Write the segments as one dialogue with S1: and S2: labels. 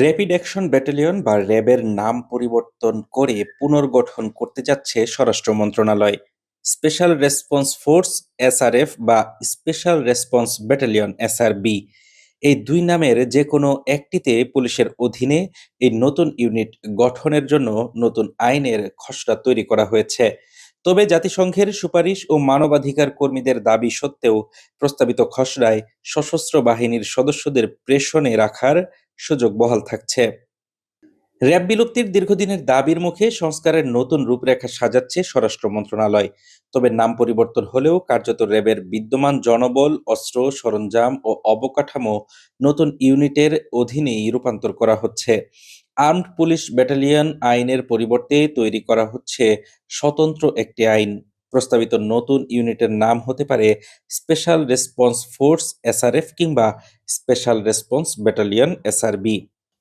S1: Rapid action battalion বা র্যাবের নাম পরিবর্তন করে পুনর্গঠন করতে যাচ্ছে স্বরাষ্ট্র মন্ত্রণালয়। স্পেশাল রেসপন্স ফোর্স এসআরএফ বা স্পেশাল রেসপন্স ব্যাটালিয়ন এসআরবি, এই দুই নামের যে কোনো একটিতে পুলিশের অধীনে এই নতুন ইউনিট গঠনের জন্য নতুন আইনের খসড়া তৈরি করা হয়েছে। তবে জাতিসংঘের সুপারিশ ও মানবাধিকার কর্মীদের দাবি সত্ত্বেও প্রস্তাবিত খসড়ায় সশস্ত্র বাহিনীর সদস্যদের প্রেষণে রাখার সুযোগ বহাল থাকছে। র্যাব বিলুপ্তির দীর্ঘদিনের দাবির মুখে সংস্কারের নতুন রূপরেখা সাজাচ্ছে স্বরাষ্ট্র মন্ত্রণালয়। তবে নাম পরিবর্তন হলেও কার্যত র্যাবের বিদ্যমান জনবল, অস্ত্র, সরঞ্জাম ও অবকাঠামো নতুন ইউনিটের অধীনেই রূপান্তর করা হচ্ছে। আর্মড পুলিশ ব্যাটালিয়ন আইনের পরিবর্তে তৈরি করা হচ্ছে স্বতন্ত্র একটি আইন। প্রস্তাবিত নতুন ইউনিটের নাম হতে পারে স্পেশাল রেসপন্স ফোর্স এসআরএফ কিংবা স্পেশাল রেসপন্স ব্যাটালিয়ন এসআরবি।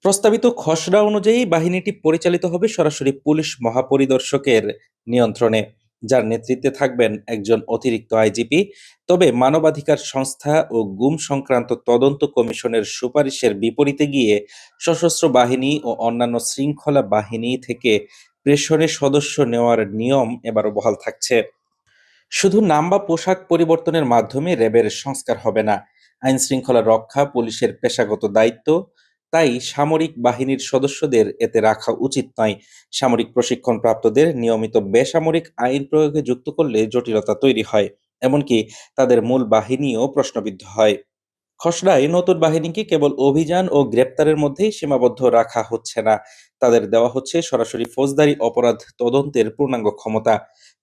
S1: প্রস্তাবিত খসড়া অনুযায়ী বাহিনীটি পরিচালিত হবে সরাসরি পুলিশ মহাপরিদর্শকের নিয়ন্ত্রণে, যার নেতৃত্বে থাকবেন একজন অতিরিক্ত আইজিপি। তবে মানবাধিকার সংস্থা ও গুম সংক্রান্ত তদন্ত কমিশনের সুপারিশের বিপরীতে গিয়ে সশস্ত্র বাহিনী ও অন্যান্য শৃঙ্খলা বাহিনী থেকে প্রেষণে সদস্য নেওয়ার নিয়ম এবারও বহাল থাকছে। শুধু নাম বা পোশাক পরিবর্তনের মাধ্যমে র্যাবের সংস্কার হবে না, আইন শৃঙ্খলা রক্ষা পুলিশের পেশাগত দায়িত্ব। তাই সামরিক বাহিনীর সদস্যদের এতে রাখা উচিত নয়। সামরিক প্রশিক্ষণপ্রাপ্তদের নিয়মিত বেসামরিক আইন প্রয়োগে যুক্ত করলে জটিলতা তৈরি হয়, এমনকি তাদের মূল বাহিনীও প্রশ্নবিদ্ধ হয়। খসড়ায় নতুন বাহিনীকে কেবল অভিযান ও গ্রেপ্তারের মধ্যেই সীমাবদ্ধ রাখা হচ্ছে না, তাদের দেওয়া হচ্ছে সরাসরি ফৌজদারি অপরাধ তদন্তের পূর্ণাঙ্গ ক্ষমতা।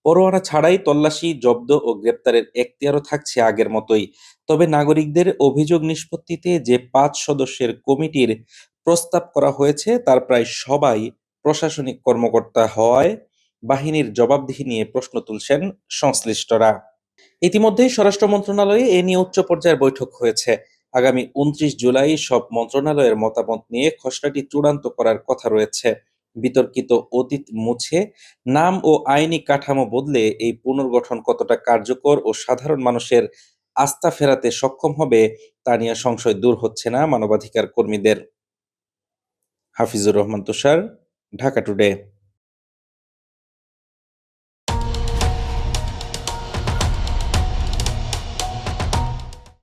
S1: পরোয়ানা ছাড়াই তল্লাশি, জব্দ ও গ্রেপ্তারের এখতিয়ারও থাকছে আগের মতোই। তবে নাগরিকদের অভিযোগ নিষ্পত্তিতে যে ৫ সদস্যের কমিটির প্রস্তাব করা হয়েছে তার প্রায় সবাই প্রশাসনিক কর্মকর্তা হওয়ায় বাহিনীর জবাবদিহি নিয়ে প্রশ্ন তুলছেন সংশ্লিষ্টরা। ইতিমধ্যেই স্বরাষ্ট্র মন্ত্রণালয়ে এ নিয়ে উচ্চ পর্যায়ের বৈঠক হয়েছে। আগামী ২৯ জুলাই সব মন্ত্রণালয়ের মতামত নিয়ে খসড়াটি চূড়ান্ত করার কথা রয়েছে। বিতর্কিত অতীত মুছে নাম ও আইনি কাঠামো বদলে এই পুনর্গঠন কতটা কার্যকর ও সাধারণ মানুষের আস্থা ফেরাতে সক্ষম হবে তা নিয়ে সংশয় দূর হচ্ছে না মানবাধিকার কর্মীদের। হাফিজুর রহমান তুষার, ঢাকা টুডে।